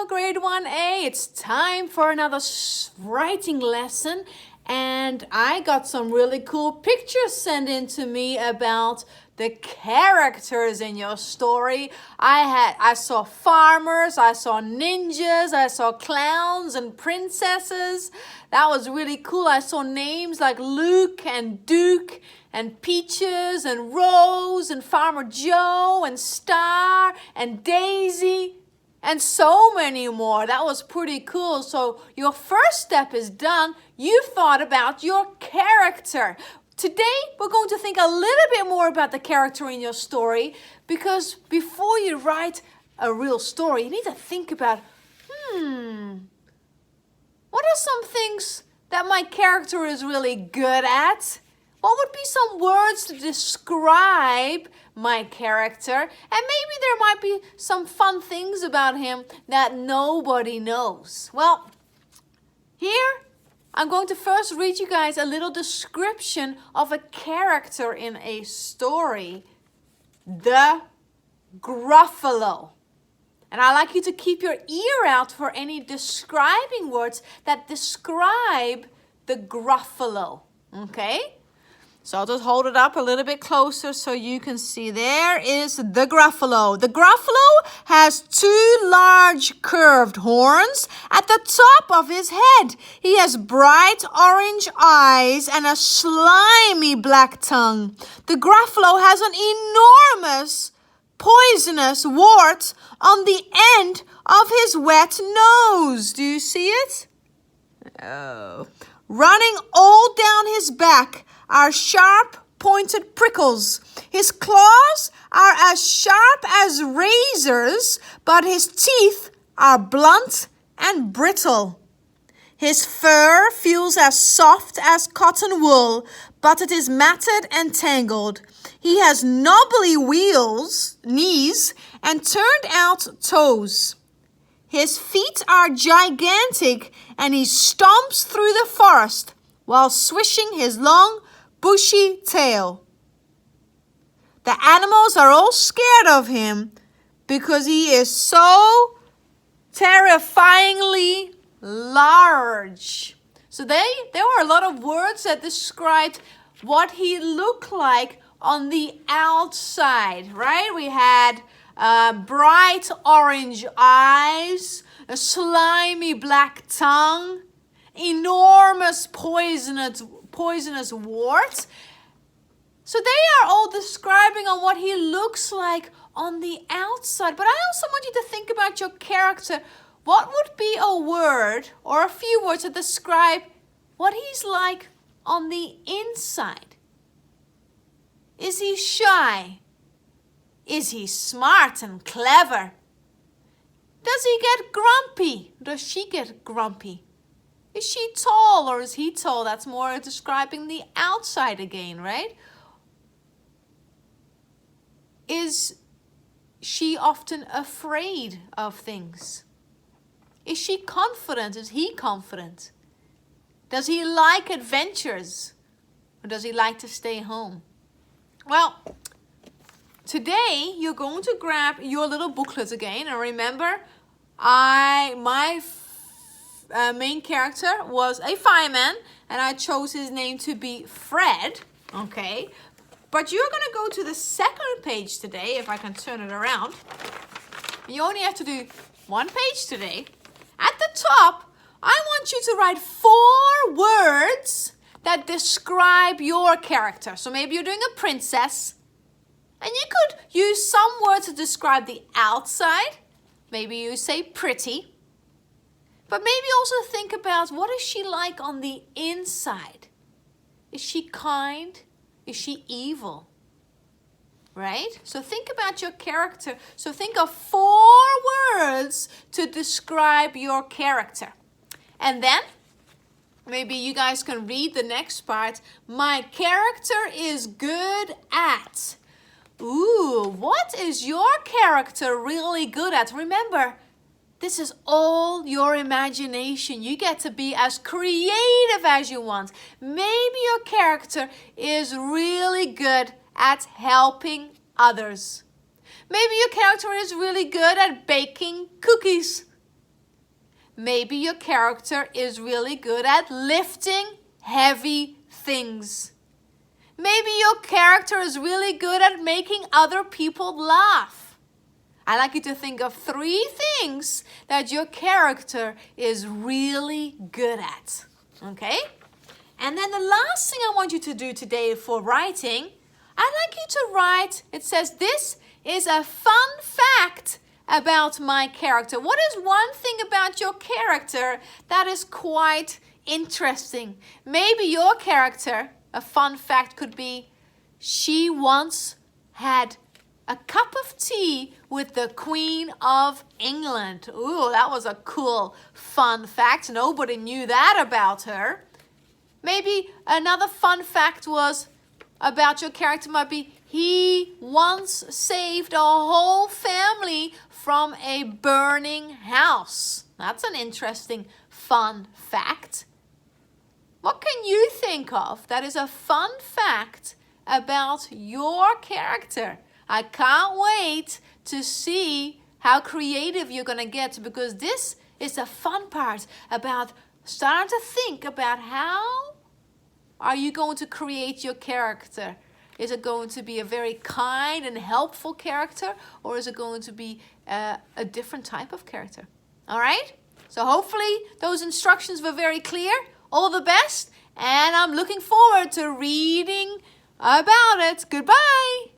grade 1A. It's time for another writing lesson. And I got some really cool pictures sent in to me about the characters in your story. I saw farmers, I saw ninjas, I saw clowns and princesses. That was really cool. I saw names like Luke and Duke and Peaches and Rose and Farmer Joe and Star and Daisy and so many more. That was pretty cool. So your first step is done. You've thought about your character. Today, we're going to think a little bit more about the character in your story, because before you write a real story, you need to think about, what are some things that my character is really good at? What would be some words to describe my character? And maybe there might be some fun things about him that nobody knows. Well, here I'm going to first read you guys a little description of a character in a story. The Gruffalo. And I'd like you to keep your ear out for any describing words that describe the Gruffalo. Okay? So I'll just hold it up a little bit closer so you can see. There is the Gruffalo. The Gruffalo has two large curved horns at the top of his head. He has bright orange eyes and a slimy black tongue. The Gruffalo has an enormous poisonous wart on the end of his wet nose. Do you see it? Oh. Running all down his back are sharp pointed prickles. His claws are as sharp as razors, but his teeth are blunt and brittle. His fur feels as soft as cotton wool, but it is matted and tangled. He has knobbly knees, and turned out toes. His feet are gigantic, and he stomps through the forest while swishing his long, bushy tail. The animals are all scared of him because he is so terrifyingly large. So there were a lot of words that described what he looked like on the outside, right? We had bright orange eyes, a slimy black tongue, enormous poisonous warts. So they are all describing on what he looks like on the outside. But I also want you to think about your character. What would be a word or a few words to describe what he's like on the inside? Is he shy? Is he smart and clever? Does he get grumpy? Does she get grumpy? Is she tall or is he tall? That's more describing the outside again, right? Is she often afraid of things? Is she confident? Is he confident? Does he like adventures? Or does he like to stay home? Well, today you're going to grab your little booklet again. And remember, my main character was a fireman, and I chose his name to be Fred, okay? But you're going to go to the second page today, if I can turn it around. You only have to do one page today. At the top, I want you to write 4 words that describe your character. So maybe you're doing a princess, and you could use some words to describe the outside. Maybe you say pretty. But maybe also think about, what is she like on the inside? Is she kind? Is she evil? Right? So think about your character. So think of 4 words to describe your character. And then, maybe you guys can read the next part. My character is good at. Ooh, what is your character really good at? Remember, this is all your imagination. You get to be as creative as you want. Maybe your character is really good at helping others. Maybe your character is really good at baking cookies. maybe your character is really good at lifting heavy things. Maybe your character is really good at making other people laugh. I'd like you to think of 3 things that your character is really good at. Okay? And then the last thing I want you to do today for writing, I'd like you to write, it says, this is a fun fact about my character. What is one thing about your character that is quite interesting? Maybe your character, a fun fact could be, she once had a cup of tea with the Queen of England. Ooh, that was a cool, fun fact. Nobody knew that about her. Maybe another fun fact was about your character might be, he once saved a whole family from a burning house. That's an interesting, fun fact. What can you think of that is a fun fact about your character? I can't wait to see how creative you're going to get, because this is the fun part about starting to think about how are you going to create your character. Is it going to be a very kind and helpful character, or is it going to be a different type of character? All right? So hopefully those instructions were very clear. All the best, and I'm looking forward to reading about it. Goodbye.